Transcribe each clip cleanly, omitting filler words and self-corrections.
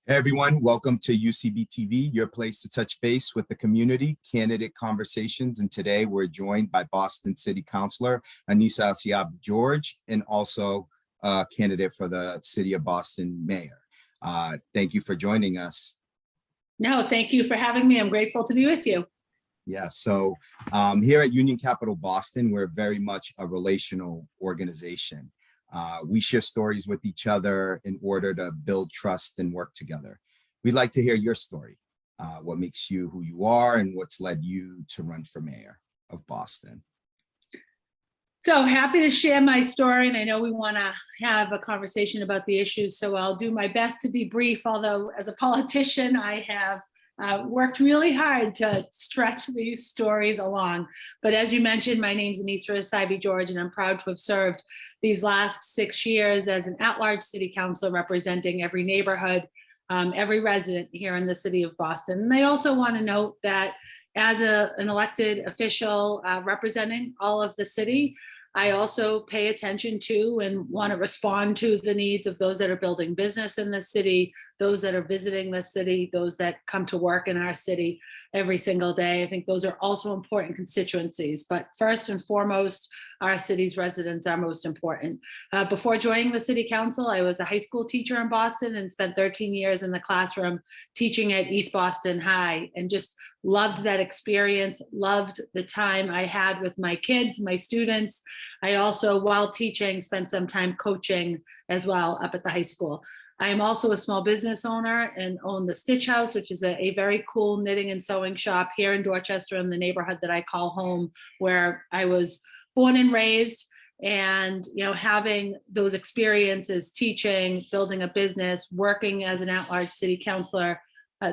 Hey everyone, welcome to UCB TV, your place to touch base with the community, candidate conversations. And today we're joined by Boston City Councilor Annissa Essayah George, and also a candidate for the City of Boston Mayor. Thank you for joining us. No, thank you for having me. I'm grateful to be with you. Yeah, so here at Union Capital Boston, we're very much a relational organization. We share stories with each other in order to build trust and work together. We'd like to hear your story, what makes you who you are and what's led you to run for mayor of Boston. So happy to share my story, and I know we want to have a conversation about the issues, so I'll do my best to be brief, although as a politician, I have worked really hard to stretch these stories along. But as you mentioned, my name's Annissa Essayah George, and I'm proud to have served these last 6 years as an at-large city councilor representing every neighborhood, every resident here in the city of Boston. And I also want to note that as an elected official representing all of the city, I also pay attention to and want to respond to the needs of those that are building business in the city, those that are visiting the city, those that come to work in our city every single day. I think those are also important constituencies, but first and foremost, our city's residents are most important. Before joining the city council, I was a high school teacher in Boston and spent 13 years in the classroom teaching at East Boston High, and just loved that experience, loved the time I had with my kids, my students. I also, while teaching, spent some time coaching as well up at the high school. I am also a small business owner and own the Stitch House, which is a very cool knitting and sewing shop here in Dorchester, in the neighborhood that I call home, where I was born and raised. And having those experiences, teaching, building a business, working as an at-large city councilor,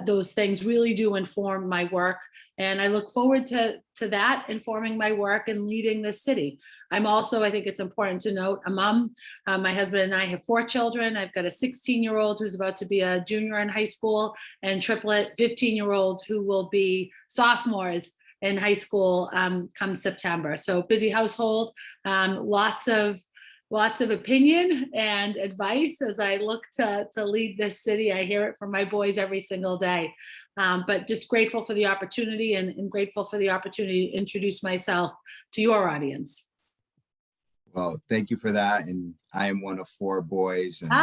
those things really do inform my work, and I look forward to that informing my work and leading this city. I'm also, I think it's important to note, a mom. My husband and I have 4 children. I've got a 16-year-old who's about to be a junior in high school, and triplet 15-year-olds who will be sophomores in high school come September. So busy household, lots of opinion and advice as I look to lead this city. I hear it from my boys every single day, but just grateful for the opportunity and grateful for the opportunity to introduce myself to your audience. Well, thank you for that. And I am one of 4 boys. And so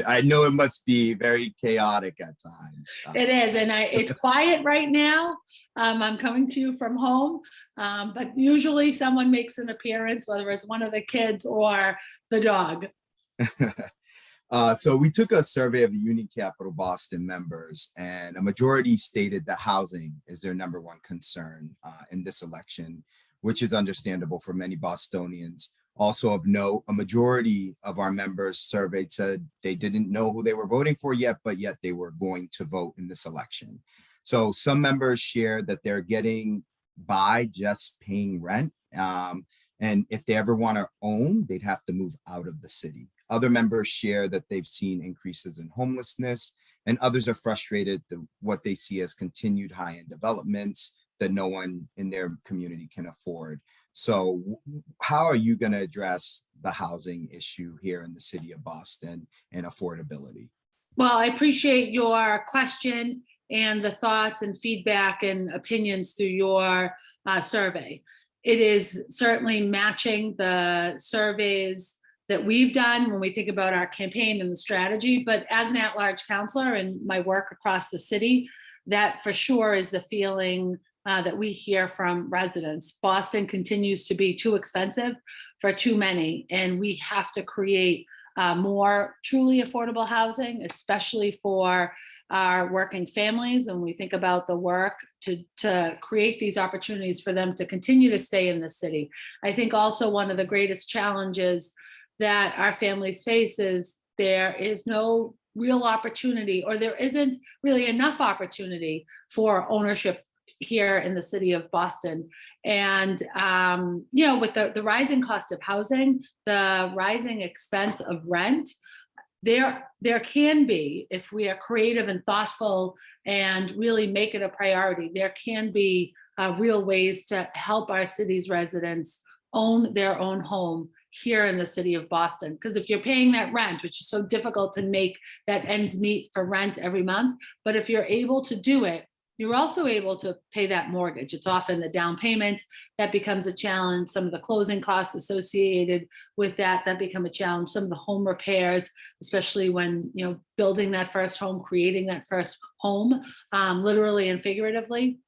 I know it must be very chaotic at times. It is, and it's quiet right now. I'm coming to you from home, but usually someone makes an appearance, whether it's one of the kids or the dog. So we took a survey of the Union Capital Boston members, and a majority stated that housing is their #1 concern in this election, which is understandable for many Bostonians. Also of note, a majority of our members surveyed said they didn't know who they were voting for yet, but yet they were going to vote in this election. So some members shared that they're getting by just paying rent. And if they ever want to own, they'd have to move out of the city. Other members share that they've seen increases in homelessness, and others are frustrated at what they see as continued high-end developments that no one in their community can afford. So how are you going to address the housing issue here in the city of Boston and affordability? Well, I appreciate your question and the thoughts and feedback and opinions through your survey. It is certainly matching the surveys that we've done when we think about our campaign and the strategy. But as an at-large councilor and my work across the city, that for sure is the feeling that we hear from residents. Boston continues to be too expensive for too many, and we have to create more truly affordable housing, especially for our working families. And we think about the work to create these opportunities for them to continue to stay in the city. I think also one of the greatest challenges that our families face is there is no real opportunity, or there isn't really enough opportunity for ownership here in the city of Boston. And with the rising cost of housing, the rising expense of rent, there can be, if we are creative and thoughtful and really make it a priority, there can be real ways to help our city's residents own their own home here in the city of Boston. Because if you're paying that rent, which is so difficult to make that ends meet for rent every month, but if you're able to do it, you're also able to pay that mortgage. It's often the down payment that becomes a challenge. Some of the closing costs associated with that become a challenge. Some of the home repairs, especially when, you know, building that first home, creating that first home, literally and figuratively.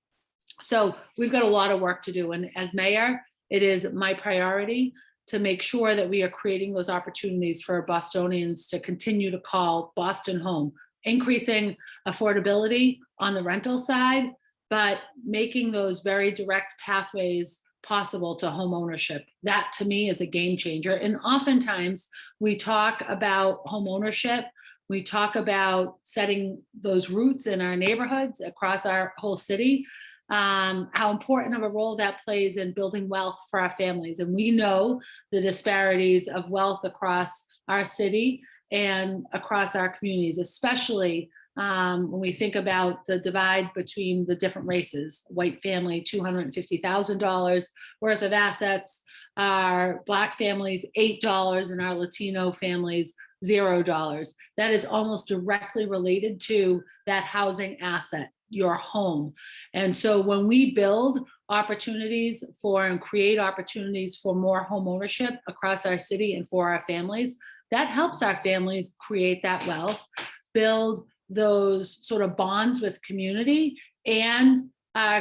So we've got a lot of work to do. And as mayor, it is my priority to make sure that we are creating those opportunities for Bostonians to continue to call Boston home, increasing affordability on the rental side, but making those very direct pathways possible to home ownership. That to me is a game changer. And oftentimes we talk about home ownership, we talk about setting those roots in our neighborhoods across our whole city, how important of a role that plays in building wealth for our families. And we know the disparities of wealth across our city and across our communities, especially when we think about the divide between the different races. White family, $250,000 worth of assets, our Black families, $8, and our Latino families, $0. That is almost directly related to that housing asset, your home. And so when we build opportunities for and create opportunities for more home ownership across our city and for our families, that helps our families create that wealth, build those sort of bonds with community, and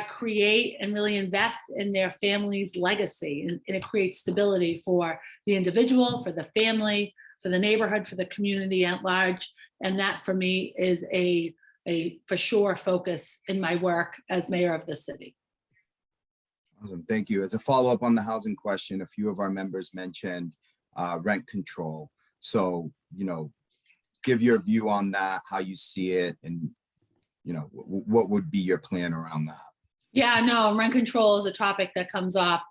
create and really invest in their family's legacy. And it creates stability for the individual, for the family, for the neighborhood, for the community at large. And that for me is a for sure focus in my work as mayor of the city. Awesome, thank you. As a follow-up on the housing question, a few of our members mentioned rent control. So, you know, give your view on that, how you see it, and, you know, what would be your plan around that? Yeah, no, rent control is a topic that comes up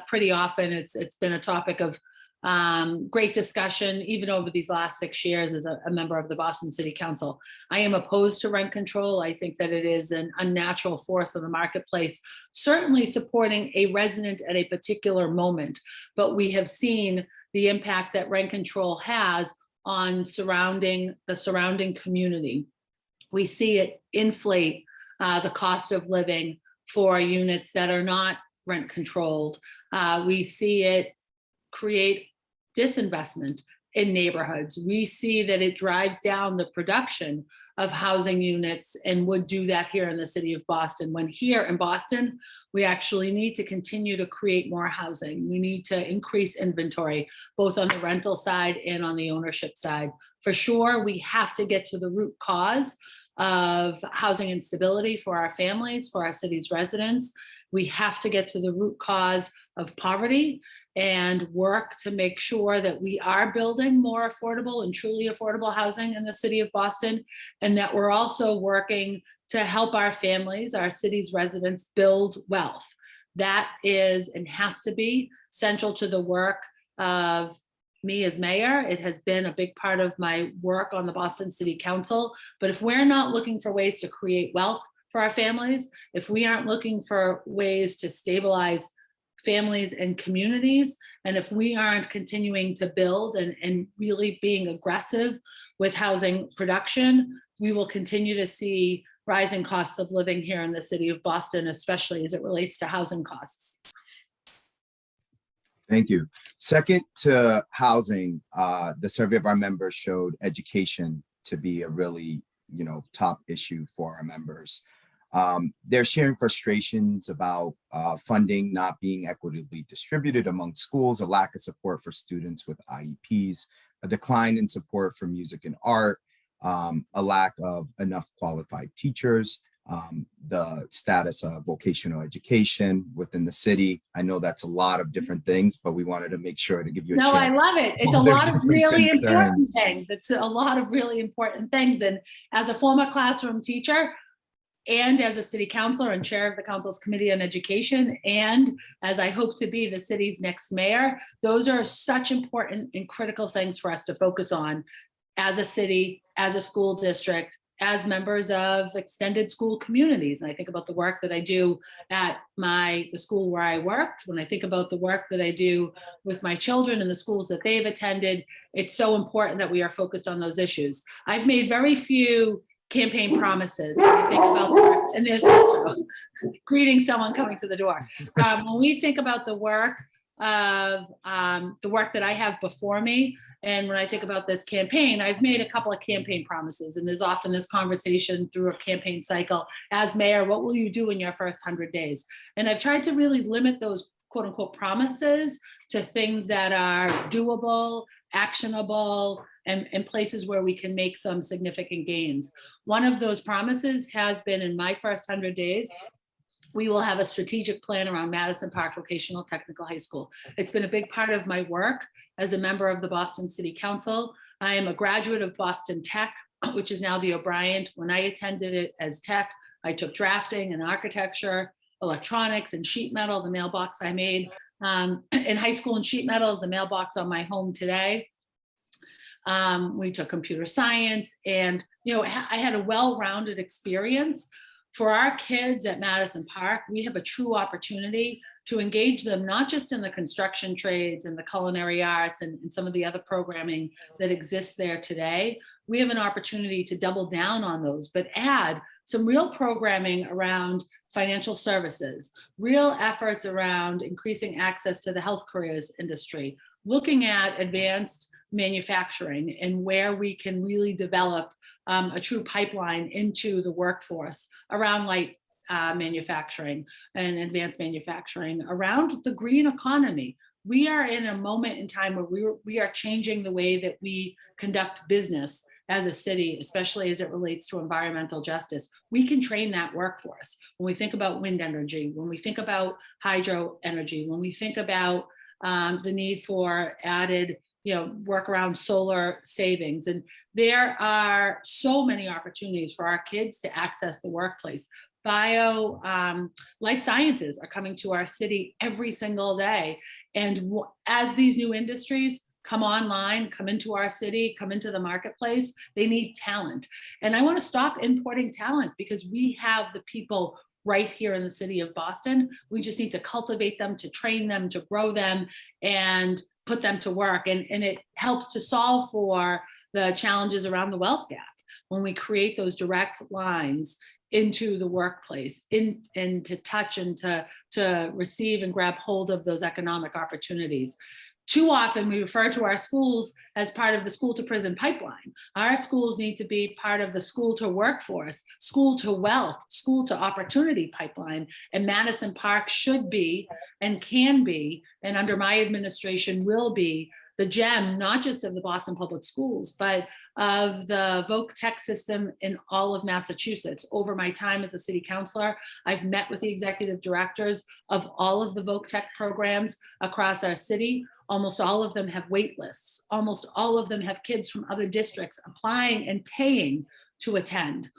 pretty often. It's been a topic of great discussion, even over these last 6 years as a member of the Boston City Council. I am opposed to rent control. I think that it is an unnatural force in the marketplace, certainly supporting a resident at a particular moment. But we have seen the impact that rent control has on the surrounding community. We see it inflate the cost of living for units that are not rent controlled. We see it create disinvestment in neighborhoods. We see that it drives down the production of housing units and would do that here in the city of Boston. When here in Boston, we actually need to continue to create more housing. We need to increase inventory, both on the rental side and on the ownership side. For sure, we have to get to the root cause of housing instability for our families, for our city's residents. We have to get to the root cause of poverty and work to make sure that we are building more affordable and truly affordable housing in the city of Boston, and that we're also working to help our families, our city's residents, build wealth. That is and has to be central to the work of me as mayor. It has been a big part of my work on the Boston City Council. But if we're not looking for ways to create wealth for our families, if we aren't looking for ways to stabilize families and communities, and if we aren't continuing to build and really being aggressive with housing production, we will continue to see rising costs of living here in the city of Boston, especially as it relates to housing costs. Thank you. Second to housing, the survey of our members showed education to be a really, top issue for our members. They're sharing frustrations about funding not being equitably distributed among schools, a lack of support for students with IEPs, a decline in support for music and art, a lack of enough qualified teachers, the status of vocational education within the city. I know that's a lot of different things, but we wanted to make sure to give you a chance. No, I love it. It's a lot of really important things. It's a lot of really important things. And as a former classroom teacher, and as a city councilor and chair of the council's committee on education, and as I hope to be the city's next mayor, those are such important and critical things for us to focus on as a city, as a school district, as members of extended school communities. And I think about the work that I do at the school where I worked. When I think about the work that I do with my children and the schools that they've attended, it's so important that we are focused on those issues. I've made very few campaign promises. When I think about and there's greeting someone coming to the door. When we think about the work that I have before me, and when I think about this campaign, I've made a couple of campaign promises, and there's often this conversation through a campaign cycle. As mayor, what will you do in your first 100 days? And I've tried to really limit those quote unquote promises to things that are doable, actionable, and places where we can make some significant gains. One of those promises has been, in my first 100 days, we will have a strategic plan around Madison Park Vocational Technical High School. It's been a big part of my work as a member of the Boston City Council. I am a graduate of Boston Tech, which is now the O'Brien. When I attended it as tech, I took drafting and architecture, electronics and sheet metal, the mailbox I made in high school, and sheet metal is the mailbox on my home today. We took computer science, and I had a well-rounded experience. For our kids at Madison Park, we have a true opportunity to engage them, not just in the construction trades and the culinary arts and some of the other programming that exists there today. We have an opportunity to double down on those, but add some real programming around financial services, real efforts around increasing access to the health careers industry, looking at advanced manufacturing and where we can really develop a true pipeline into the workforce around light manufacturing and advanced manufacturing, around the green economy. We are in a moment in time where we are changing the way that we conduct business as a city, especially as it relates to environmental justice. We can train that workforce. When we think about wind energy, when we think about hydro energy, when we think about the need for added work around solar savings. And there are so many opportunities for our kids to access the workplace. Life sciences are coming to our city every single day. And as these new industries come online, come into our city, come into the marketplace, they need talent. And I want to stop importing talent, because we have the people right here in the city of Boston. We just need to cultivate them, to train them, to grow them, and put them to work. And it helps to solve for the challenges around the wealth gap when we create those direct lines into the workplace, and to touch and to receive and grab hold of those economic opportunities. Too often we refer to our schools as part of the school to prison pipeline. Our schools need to be part of the school to workforce, school to wealth, school to opportunity pipeline. And Madison Park should be, and can be, and under my administration will be, the gem, not just of the Boston Public Schools, but of the Voc Tech system in all of Massachusetts. Over my time as a city councilor, I've met with the executive directors of all of the Voc Tech programs across our city. Almost all of them have wait lists. Almost all of them have kids from other districts applying and paying to attend.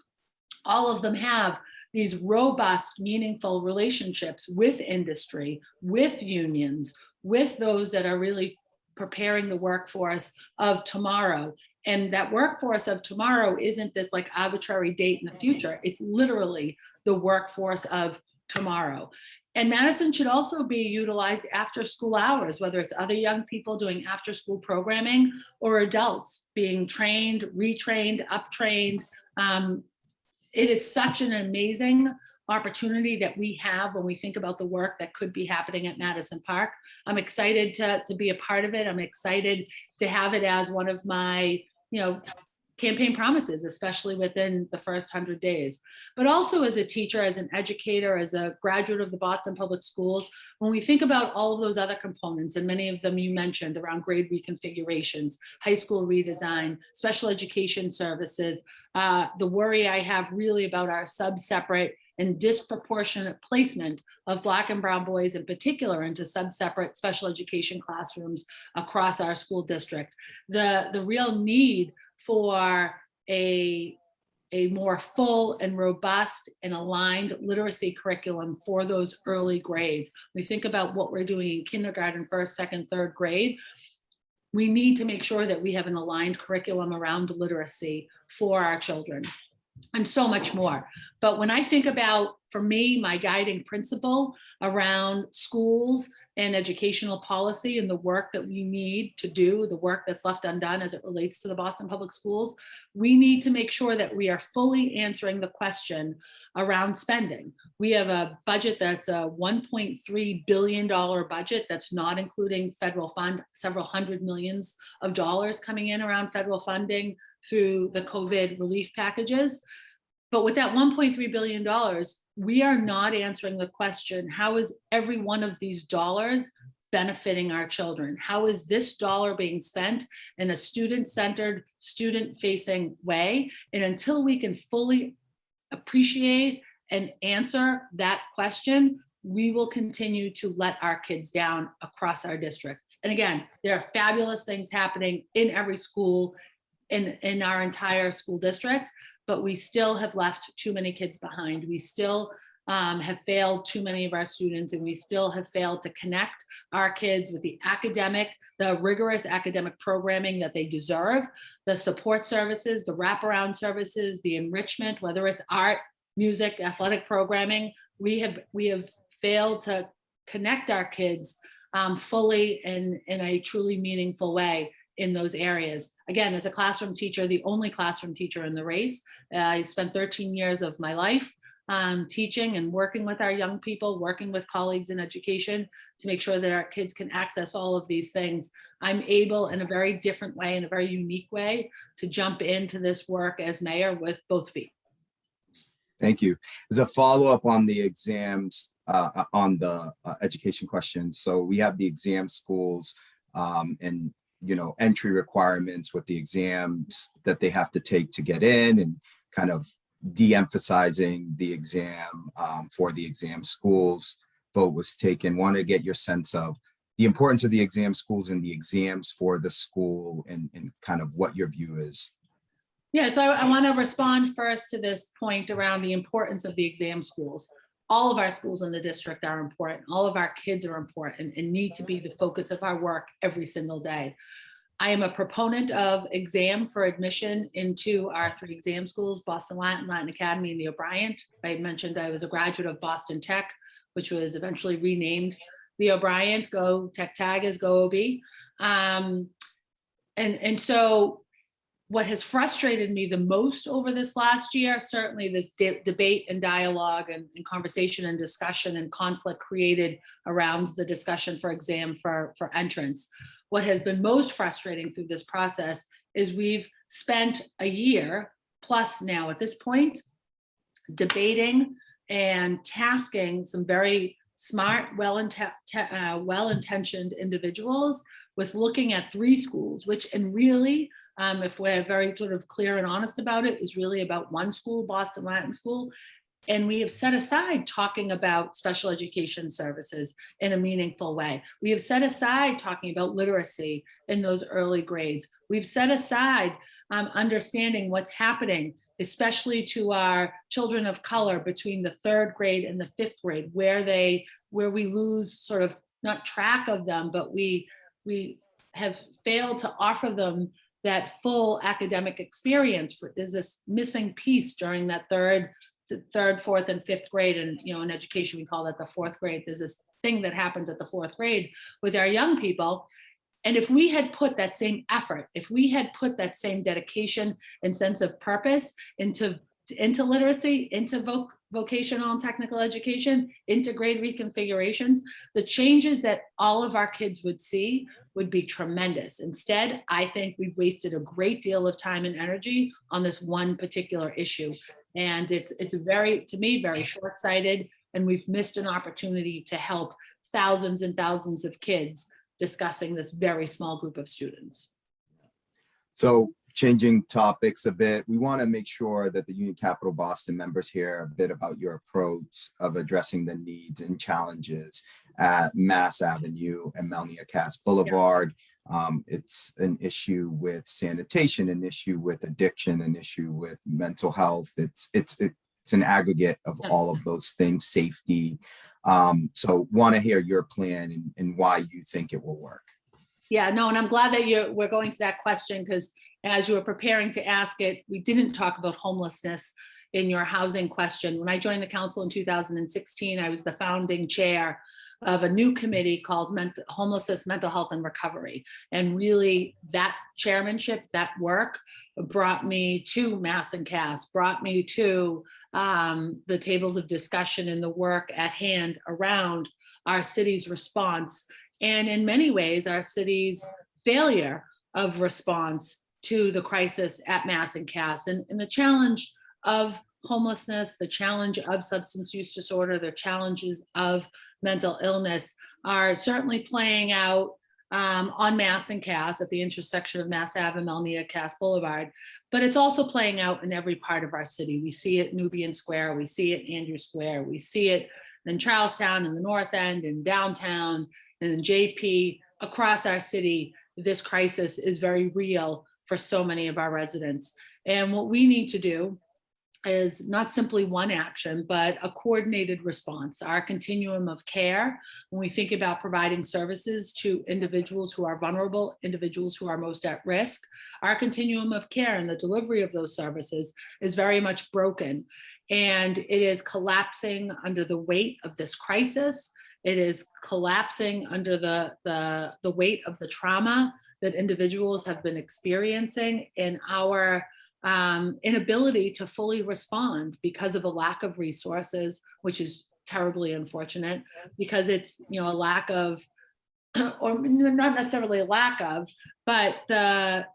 All of them have these robust, meaningful relationships with industry, with unions, with those that are really preparing the workforce of tomorrow. And that workforce of tomorrow isn't this like arbitrary date in the future. It's literally the workforce of tomorrow. And Madison should also be utilized after school hours, whether it's other young people doing after school programming or adults being trained, retrained, uptrained. It is such an amazing opportunity that we have when we think about the work that could be happening at Madison Park. I'm excited to be a part of it. I'm excited to have it as one of my, campaign promises, especially within the first 100 days. But also as a teacher, as an educator, as a graduate of the Boston Public Schools, when we think about all of those other components, and many of them you mentioned around grade reconfigurations, high school redesign, special education services, the worry I have really about our sub-separate and disproportionate placement of Black and brown boys in particular into sub-separate special education classrooms across our school district. The real need for a more full and robust and aligned literacy curriculum for those early grades. We think about what we're doing in kindergarten, first, second, third grade. We need to make sure that we have an aligned curriculum around literacy for our children. and so much more. But when I think about, for me, my guiding principle around schools and educational policy and the work that we need to do, the work that's left undone as it relates to the Boston Public Schools, we need to make sure that we are fully answering the question around spending. We have a budget that's a $1.3 billion budget that's not including federal fund, several hundred millions of dollars coming in around federal funding through the COVID relief packages. But with that $1.3 billion, we are not answering the question, how is every one of these dollars benefiting our children? How is this dollar being spent in a student-centered, student-facing way? And until we can fully appreciate and answer that question, we will continue to let our kids down across our district. And again, there are fabulous things happening in every school in our entire school district, but we still have left too many kids behind. We still have failed too many of our students, and we still have failed to connect our kids with the rigorous academic programming that they deserve, the support services, the wraparound services, the enrichment, whether it's art, music, athletic programming. We have failed to connect our kids fully in a truly meaningful way in those areas. Again, as a classroom teacher, the only classroom teacher in the race, I spent 13 years of my life teaching and working with our young people, working with colleagues in education to make sure that our kids can access all of these things. I'm able, in a very different way, in a very unique way, to jump into this work as mayor with both feet. Thank you. As a follow-up on the exams, on the education questions. So we have the exam schools and entry requirements with the exams that they have to take to get in, and kind of de-emphasizing the exam for the exam schools. Vote was taken. Want to get your sense of the importance of the exam schools and the exams for the school, and kind of what your view is. Yeah, so I want to respond first to this point around the importance of the exam schools. All of our schools in the district are important. All of our kids are important and need to be the focus of our work every single day. I am a proponent of exam for admission into our 3 exam schools, Boston Latin, Latin Academy, and the O'Brien. I mentioned I was a graduate of Boston Tech, which was eventually renamed the O'Brien. Go Tech Tigers, go OB. And so what has frustrated me the most over this last year, certainly this debate and dialogue and conversation and discussion and conflict created around the discussion for exam for entrance. What has been most frustrating through this process is we've spent a year plus now at this point debating and tasking some very smart, well-intentioned individuals with looking at 3 schools, which, and really, if we're very sort of clear and honest about it, is really about 1 school, Boston Latin School. And we have set aside talking about special education services in a meaningful way. We have set aside talking about literacy in those early grades. We've set aside understanding what's happening, especially to our children of color between the 3rd grade and the 5th grade, where we lose sort of not track of them, but we have failed to offer them that full academic experience. There's this missing piece during that third, 4th, and 5th grade. And, in education, we call that the 4th grade. There's this thing that happens at the 4th grade with our young people. And if we had put that same effort, if we had put that same dedication and sense of purpose into literacy, into vocational and technical education, into grade reconfigurations, the changes that all of our kids would see would be tremendous. Instead, I think we've wasted a great deal of time and energy on this one particular issue. And it's very, to me, very short-sighted, and we've missed an opportunity to help thousands and thousands of kids discussing this very small group of students. So, changing topics a bit, we want to make sure that the Union Capital Boston members hear a bit about your approach of addressing the needs and challenges at Mass Avenue and Melnia Katz Boulevard. It's an issue with sanitation, an issue with addiction, an issue with mental health. It's an aggregate of all of those things, safety. So want to hear your plan and why you think it will work. Yeah, no, and I'm glad that we're going to that question, because as you were preparing to ask it, we didn't talk about homelessness in your housing question. When I joined the council in 2016, I was the founding chair of a new committee called Homelessness, Mental Health and Recovery. And really that chairmanship, that work brought me to Mass and Cass, brought me to the tables of discussion and the work at hand around our city's response, and in many ways, our city's failure of response to the crisis at Mass and Cass, and the challenge of homelessness, the challenge of substance use disorder, the challenges of mental illness are certainly playing out on Mass and Cass at the intersection of Mass Ave and Melnia Cass Boulevard, but it's also playing out in every part of our city. We see it Nubian Square, we see it Andrew Square, we see it in Charlestown, in the North End, in downtown, and in JP, across our city. This crisis is very real for so many of our residents. And what we need to do is not simply one action, but a coordinated response. Our continuum of care, when we think about providing services to individuals who are vulnerable, individuals who are most at risk, our continuum of care and the delivery of those services is very much broken. And it is collapsing under the weight of this crisis. It is collapsing under the weight of the trauma that individuals have been experiencing, and our inability to fully respond because of a lack of resources, which is terribly unfortunate, because it's, a lack of, or not necessarily a lack of, but the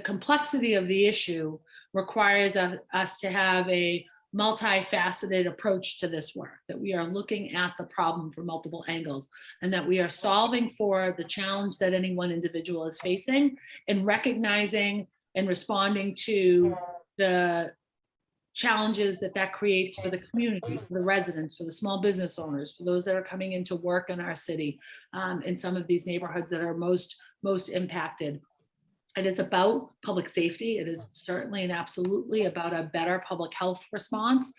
complexity of the issue requires us to have a multifaceted approach to this work, that we are looking at the problem from multiple angles, and that we are solving for the challenge that any one individual is facing, and recognizing and responding to the challenges that creates for the community, for the residents, for the small business owners, for those that are coming into work in our city, in some of these neighborhoods that are most impacted. It is about public safety. It is certainly and absolutely about a better public health response.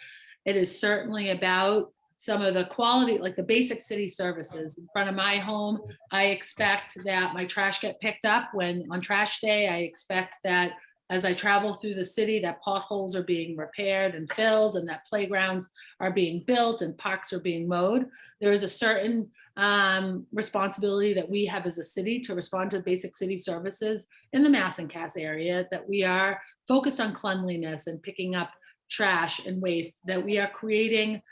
It is certainly about some of the quality, like the basic city services. In front of my home, I expect that my trash get picked up on trash day. I expect that as I travel through the city, that potholes are being repaired and filled, and that playgrounds are being built and parks are being mowed. There is a certain responsibility that we have as a city to respond to basic city services in the Mass and Cass area, that we are focused on cleanliness and picking up trash and waste, that we are creating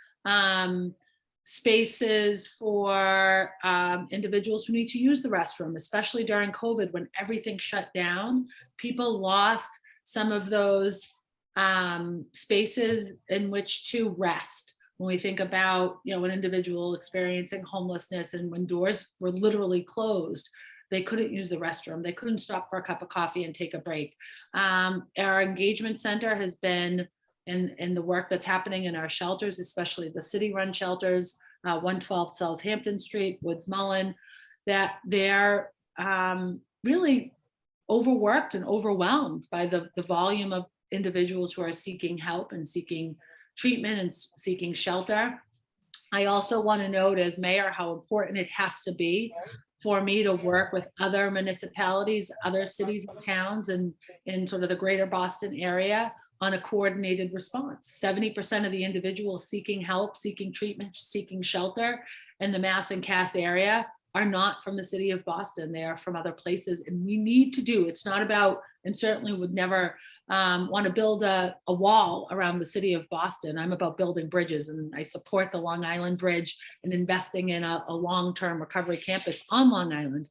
spaces for individuals who need to use the restroom, especially during COVID when everything shut down. People lost some of those spaces in which to rest. When we think about, an individual experiencing homelessness, and when doors were literally closed, they couldn't use the restroom. They couldn't stop for a cup of coffee and take a break. Our engagement center has been in the work that's happening in our shelters, especially the city-run shelters, 112 Southampton Street, Woods Mullen, that they're really overworked and overwhelmed by the volume of individuals who are seeking help and seeking treatment and seeking shelter. I also want to note as mayor how important it has to be for me to work with other municipalities, other cities and towns in sort of the greater Boston area on a coordinated response. 70% of the individuals seeking help, seeking treatment, seeking shelter in the Mass and Cass area are not from the city of Boston. They are from other places, and we need to do, it's not about, and certainly would never want to build a wall around the city of Boston. I'm about building bridges, and I support the Long Island Bridge and investing in a long-term recovery campus on Long Island.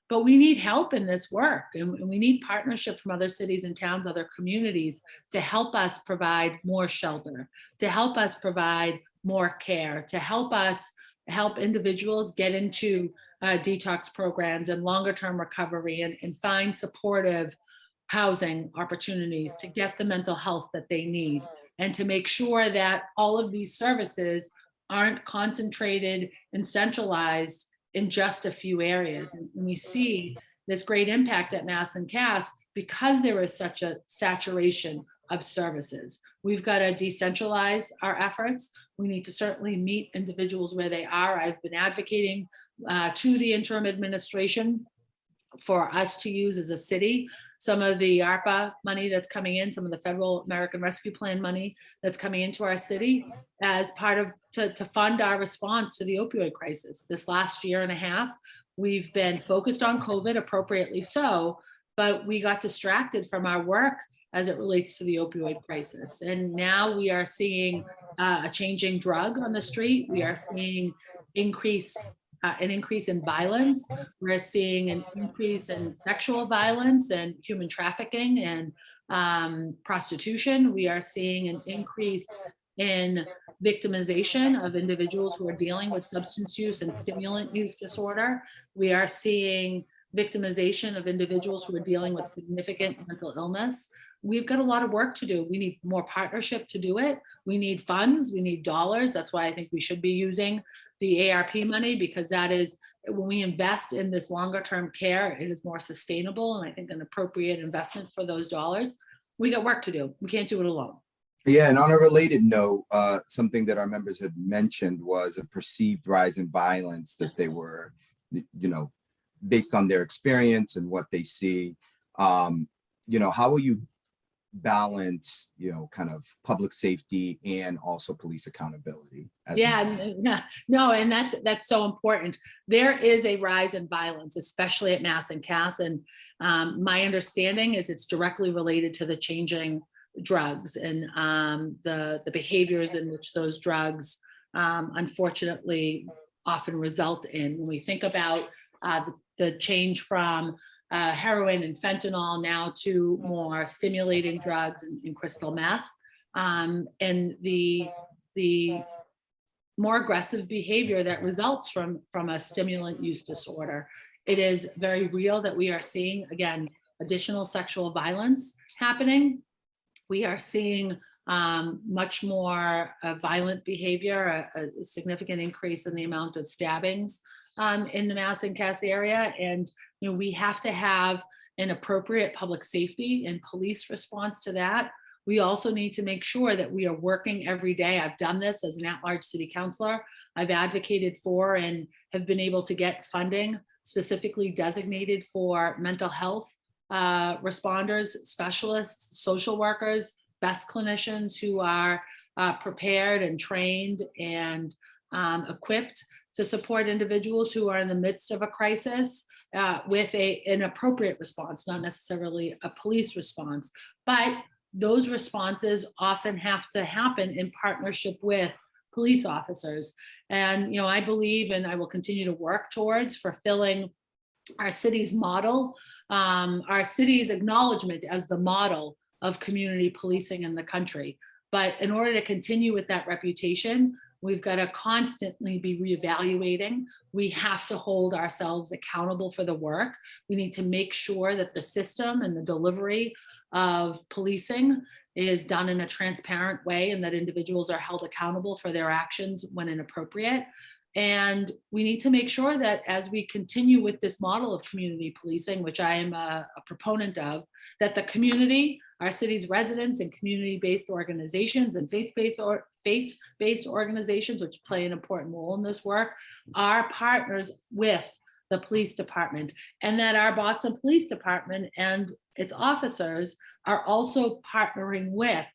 But we need help in this work, and we need partnership from other cities and towns, other communities, to help us provide more shelter, to help us provide more care, to help individuals get into detox programs and longer term recovery, and find supportive housing opportunities to get the mental health that they need, and to make sure that all of these services aren't concentrated and centralized in just a few areas. And we see this great impact at Mass and Cass because there is such a saturation of services. We've got to decentralize our efforts. We need to certainly meet individuals where they are. I've been advocating to the interim administration for us to use as a city. Some of the ARPA money that's coming in, some of the federal American Rescue Plan money that's coming into our city as part of to fund our response to the opioid crisis. This last year and a half, we've been focused on COVID, appropriately so, but we got distracted from our work as it relates to the opioid crisis. And now we are seeing a changing drug on the street. We are seeing an increase in violence. We're seeing an increase in sexual violence and human trafficking and prostitution. We are seeing an increase in victimization of individuals who are dealing with substance use and stimulant use disorder. We are seeing victimization of individuals who are dealing with significant mental illness. We've got a lot of work to do. We need more partnership to do it. We need funds, we need dollars. That's why I think we should be using the ARP money, because that is, when we invest in this longer term care, it is more sustainable, and I think an appropriate investment for those dollars. We got work to do. We can't do it alone. Yeah, and on a related note, something that our members had mentioned was a perceived rise in violence that they were, based on their experience and what they see. How will you balance, kind of public safety and also police accountability? No, and that's so important. There is a rise in violence, especially at Mass and Cass, and my understanding is it's directly related to the changing drugs and the behaviors in which those drugs unfortunately often result in. When we think about the change from heroin and fentanyl now to more stimulating drugs and crystal meth, and the more aggressive behavior that results from a stimulant use disorder. It is very real that we are seeing, again, additional sexual violence happening. We are seeing much more violent behavior, a significant increase in the amount of stabbings in the Mass and Cass area. And we have to have an appropriate public safety and police response to that. We also need to make sure that we are working every day. I've done this as an at-large city councilor. I've advocated for and have been able to get funding specifically designated for mental health responders, specialists, social workers, best clinicians who are prepared and trained and equipped to support individuals who are in the midst of a crisis with an appropriate response, not necessarily a police response. But those responses often have to happen in partnership with police officers. And, I believe, and I will continue to work towards fulfilling our city's model, our city's acknowledgement as the model of community policing in the country. But in order to continue with that reputation, we've got to constantly be reevaluating. We have to hold ourselves accountable for the work. We need to make sure that the system and the delivery of policing is done in a transparent way and that individuals are held accountable for their actions when inappropriate. And we need to make sure that as we continue with this model of community policing, which I am a proponent of, that the community, our city's residents and community-based organizations and faith-based organizations, which play an important role in this work, are partners with the police department, and that our Boston Police Department and its officers are also partnering with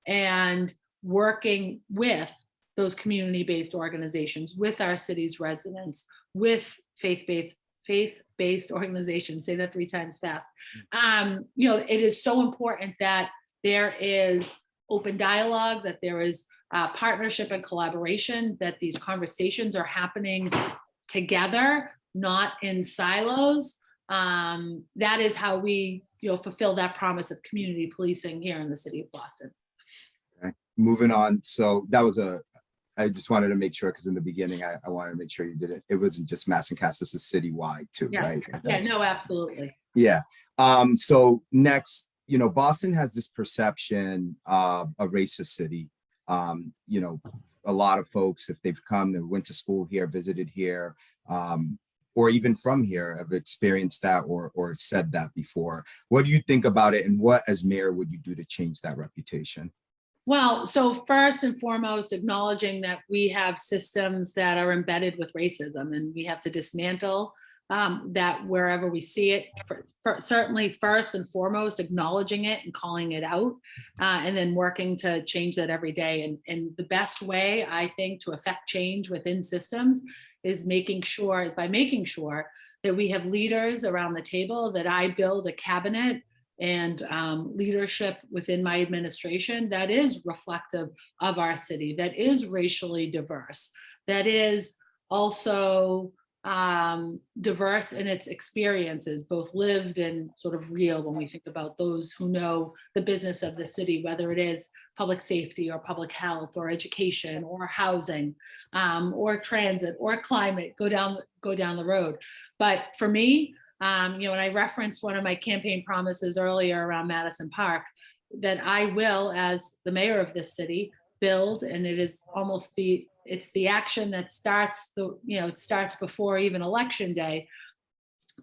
and working with those community-based organizations, with our city's residents, with faith-based organizations. Say that 3 times fast. It is so important that there is open dialogue, that there is partnership and collaboration, that these conversations are happening together, not in silos. That is how we fulfill that promise of community policing here in the city of Boston. Okay. Moving on. So that was I just wanted to make sure, because in the beginning, I wanted to make sure you did it. It wasn't just Mass and Cass, this is citywide too, Yeah. right? No, absolutely. Yeah. So next, Boston has this perception of a racist city. A lot of folks, if they've come and went to school here, visited here, or even from here, have experienced that or said that before. What do you think about it, and what as mayor would you do to change that reputation? Well, so first and foremost, acknowledging that we have systems that are embedded with racism, and we have to dismantle that wherever we see it, certainly first and foremost, acknowledging it and calling it out, and then working to change that every day. And the best way, I think, to affect change within systems is by making sure that we have leaders around the table, that I build a cabinet and leadership within my administration that is reflective of our city, that is racially diverse, that is also diverse in its experiences, both lived and sort of real, when we think about those who know the business of the city, whether it is public safety or public health or education or housing, or transit or climate, go down the road. But for me, and I referenced one of my campaign promises earlier around Madison Park, that I will, as the mayor of this city, build, and it is almost it's the action that starts it starts before even election day,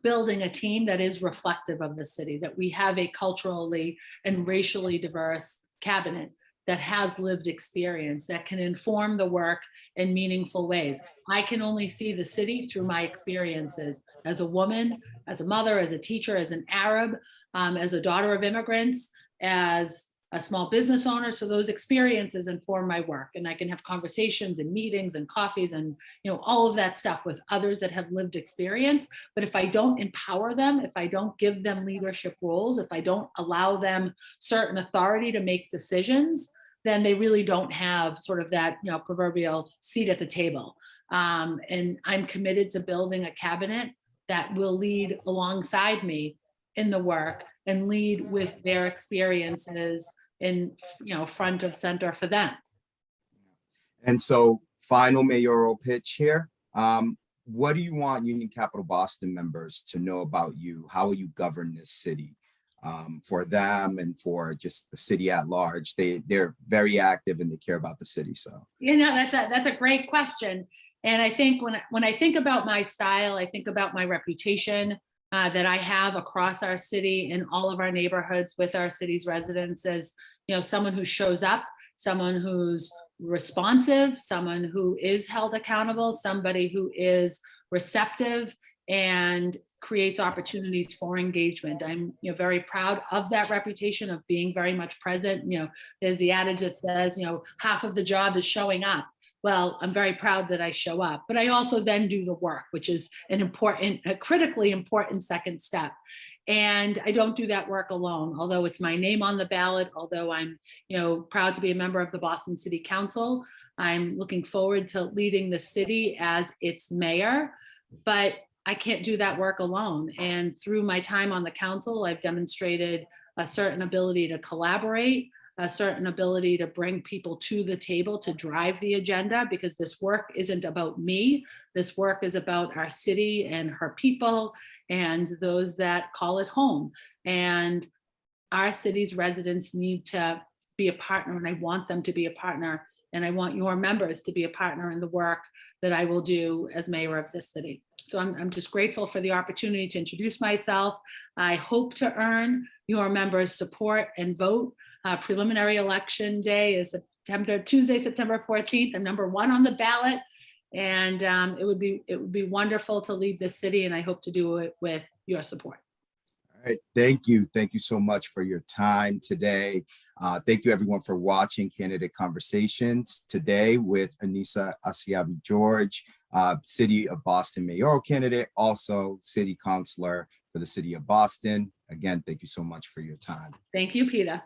building a team that is reflective of the city, that we have a culturally and racially diverse cabinet that has lived experience, that can inform the work in meaningful ways. I can only see the city through my experiences as a woman, as a mother, as a teacher, as an Arab, as a daughter of immigrants, as a small business owner. So those experiences inform my work, and I can have conversations and meetings and coffees and all of that stuff with others that have lived experience. But if I don't empower them, if I don't give them leadership roles, if I don't allow them certain authority to make decisions, then they really don't have sort of that proverbial seat at the table. And I'm committed to building a cabinet that will lead alongside me in the work and lead with their experiences in front of center for them. And so, final mayoral pitch here. What do you want Union Capital Boston members to know about you? How will you govern this city? For them and for just the city at large, they're very active and they care about the city. So that's a great question. And I think when I think about my style, I think about my reputation that I have across our city, in all of our neighborhoods, with our city's residents, as someone who shows up, someone who's responsive, someone who is held accountable, somebody who is receptive and creates opportunities for engagement. I'm very proud of that reputation of being very much present. There's the adage that says, half of the job is showing up. Well, I'm very proud that I show up, but I also then do the work, which is a critically important second step. And I don't do that work alone, although it's my name on the ballot, although I'm proud to be a member of the Boston City Council. I'm looking forward to leading the city as its mayor, but I can't do that work alone. And through my time on the council, I've demonstrated a certain ability to collaborate, a certain ability to bring people to the table to drive the agenda, because this work isn't about me. This work is about our city and her people and those that call it home. And our city's residents need to be a partner, and I want them to be a partner. And I want your members to be a partner in the work that I will do as mayor of this city. So I'm just grateful for the opportunity to introduce myself. I hope to earn your members' support and vote. Preliminary election day is Tuesday, September 14th. I'm number 1 on the ballot, and it would be wonderful to lead this city, and I hope to do it with your support. All right, thank you so much for your time today. Thank you everyone for watching Candidate Conversations today with Anissa Asiabi George, City of Boston mayoral candidate, also city councilor for the city of Boston. Again, thank you so much for your time. Thank you, Peter.